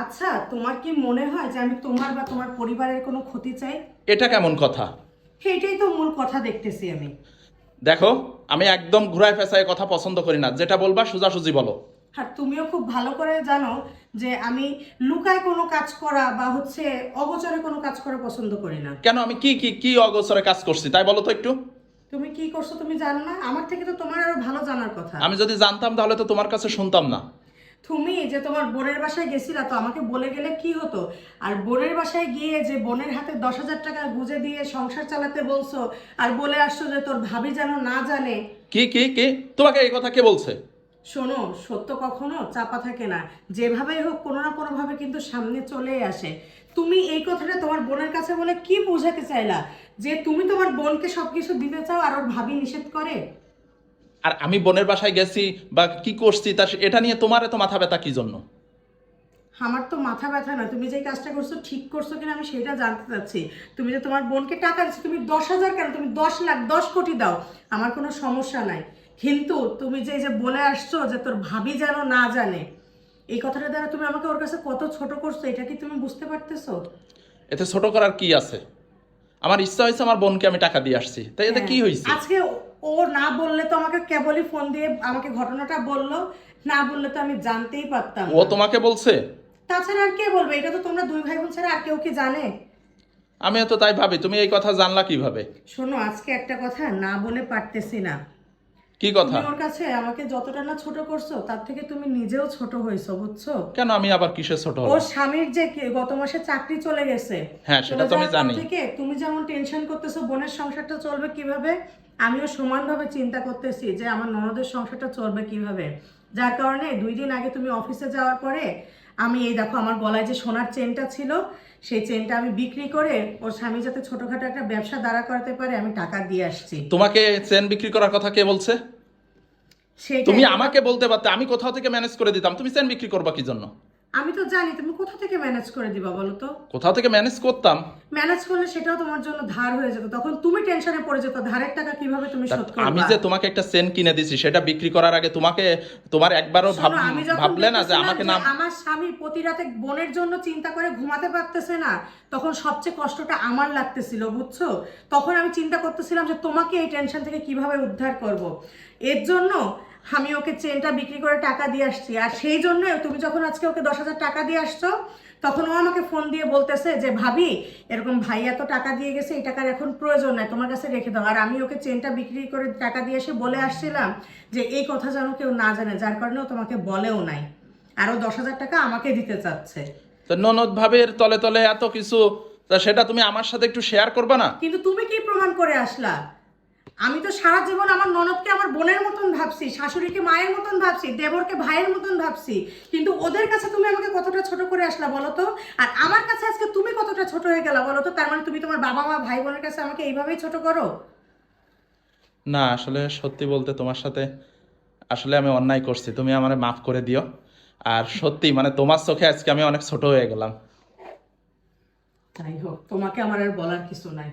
আচ্ছা, তোমার কি মনে হয় যে আমি তোমার বা তোমার পরিবারের কোনো ক্ষতি চাই? এটা কেমন কথা? সেইটাই তো মূল কথা দেখতেছি আমি। দেখো, আমি একদম ঘুরায় পেঁচায় কথা পছন্দ করি না। যেটা বলবা সোজাসুজি বলো। আর তুমিও খুব ভালো করে জানো যে আমি লুকায় কোনো কাজ করা বা অগোচরে কোনো কাজ করা পছন্দ করি না। কেন, আমি কি কি কি অগোচরে কাজ করছি তাই বলো তো একটু। তুমি কি করছো তুমি জানো না? আমার থেকে তো তোমার আরো ভালো জানার কথা। আমি যদি জানতাম তাহলে তো তোমার কাছে শুনতাম না। তুমি যে তোমার বোনের বাসায় গেছিলা তো আমাকে বলে গেলে কি হতো? আর বোনের বাসায় গিয়ে যে বোনের হাতে 10,000 টাকা গুঁজে দিয়ে সংসার চালাতে বলছো, আর বলে আসছো যে তোর ভাবি যেন না জানে। কি কি কি তোমাকে এই কথা কে বলছে? শোনো, সত্য কখনো চাপা থাকে না। যেভাবেই হোক কোনো না কোনো ভাবে কিন্তু সামনে চলেই আসে। তুমি এই কথাটা তোমার বোনের কাছে বলে কি বোঝাতে চাইলা? যে তুমি তোমার বোনকে সবকিছু দিতে চাও আর ওর ভাবি নিষেধ করে? আর আমি বোনের বাসায় গেছি বা কি করছি তা এটা নিয়ে তোমার এত মাথা ব্যথা কি জন্য? আমার তো মাথা ব্যথা না, তুমি যে কাজটা করছো ঠিক করছো কিনা আমি সেটা জানতে চাচ্ছি। তুমি যে তোমার বোনকে টাকা দিচ্ছ, তুমি 10,000 কেন, তুমি 10 লাখ 10 কোটি দাও, আমার কোনো সমস্যা নাই। কিন্তু তুমি যে বলে আসছো যে তোর ভাবি যেন না জানে, এই কথাটা দ্বারা তুমি আমাকে ওর কাছে কত ছোট করছো, এটা কি তুমি বুঝতে পারতেছো? এতে ছোট করার কি আছে? আমার ইচ্ছা হয়েছে আমার বোনকে আমি টাকা দিয়ে আসছি, তাই এতে হ্যাঁ, কি হয়েছে? আজকে ও না বললে তো আমাকে কেবলই ফোন দিয়ে আমাকে ঘটনাটা বললো, না বললে তো আমি জানতেই পারতাম ও না। তোমাকে বলছে? তাছাড়া আর কে বলবে? এটা তো তোমরা দুই ভাই বোন ছাড়া আর কেউ কি জানে? আমিও তো তাই ভাবি, তুমি এই কথা জানলা কিভাবে? শোনো, আজকে একটা কথা না বলে পারতেছি না। কি তুমি কথা? ওর কাছে আমাকে যতটা না ছোট করছো তার থেকে তুমি নিজেও ছোট হয়েছো, বুঝছো? কেন, আমি আবার কিসে ছোট ওর হলাম? স্বামীর যে গত মাসে চাকরি চলে গেছে, হ্যাঁ, সেটা চলে তো আমি যাওয়ার পর জানি। থেকে তুমি যেমন টেনশন করতেছো বোনের সংসারটা চলবে কিভাবে, আমিও সমানভাবে চিন্তা করতেছি যে আমার ননদের সংসারটা চলবে কিভাবে। যার কারণে 2 দিন আগে তুমি অফিসে যাওয়ার পরে আমি এই দেখো আমার গলায় যে সোনার চেনটা ছিল, সেই চেনটা আমি বিক্রি করে ওর স্বামী যাতে ছোটখাটো একটা ব্যবসা দাঁড়া করাতে পারে আমি টাকা দিয়ে আসছি। তোমাকে চেন বিক্রি করার কথা কে বলছে? সেইটাই তুমি তোমার। আমাকে বলতে পারতে, আমি কোথাও থেকে ম্যানেজ করে দিতাম। তুমি চেন বিক্রি করবা কি জন্য? আমি তো জানি তুমি কোথা থেকে ম্যানেজ করে দিবা বলো তো। কোথাও থেকে ম্যানেজ করতাম। ম্যানেজ করলে সেটাও তোমার জন্য ধার হয়ে যেত, তখন তুমি টেনশনে পড়ে যেত ধারের টাকা কিভাবে তুমি তা শোধ আমি করবা। যে তোমাকে একটা চেন কিনে দিছি সেটা বিক্রি করার আগে তোমার একবারও শোনো, আমি যখন ভাবলে না যে দেখতেছিলাম আমাকে যে নাম। আমার স্বামী প্রতি রাতে বোনের জন্য চিন্তা করে ঘুমাতে পারতেছে না, তখন সবচেয়ে কষ্টটা আমার লাগতেছিল, বুঝছো? তখন আমি চিন্তা করতেছিলাম যে তোমাকে এই টেনশন থেকে কিভাবে উদ্ধার করব। এর জন্য আমি ওকে চেনটা বিক্রি করে টাকা দিয়ে আসছি। আর সেই জন্য তুমি যখন আজকে ওকে 10,000 টাকা দিয়ে আসছো, তখন ও আমাকে ফোন দিয়ে বলতেছে যে ভাবি, এরকম ভাইয়া তো টাকা দিয়ে গেছে, এই টাকার এখন প্রয়োজন নাই, তোমার কাছে রেখে দাও। আর আমি ওকে চেনটা বিক্রি করে টাকা দিয়ে এসে বলে আসছিলাম যে এই কথা যেন কেউ না জানে, যার কারণে ও তোমাকে বলেও নাই। আরও 10,000 টাকা আমাকে দিতে চাচ্ছে। তো ননদ ভাবের তলে তলে এত কিছু, তা সেটা তুমি আমার সাথে একটু শেয়ার করবে না? কিন্তু তুমি কি প্রমাণ করে আসলা? আমি তো সারা জীবন আমার ননদকে আমার বোনের মতন ভাবছি, শাশুড়িকে মায়ের মতন ভাবছি, দেবরকে ভাইয়ের মতন ভাবছি। কিন্তু ওদের কাছে তুমি আমাকে কতটা ছোট করে আসলা বলো তো? আর আমার কাছে আজকে তুমি কতটা ছোট হয়ে গেলা বলো তো? তার মানে তুমি তোমার বাবা মা ভাই বোনের কাছে আমাকে এইভাবেই ছোট করো? না, আসলে সত্যি বলতে তোমার সাথে আসলে আমি অন্যায় করছি, তুমি আমারে মাফ করে দিও। আর সত্যি মানে তোমার চোখে আজকে আমি অনেক ছোট হয়ে গেলাম। তাই হোক, তোমাকে আমার আর বলার কিছু নাই।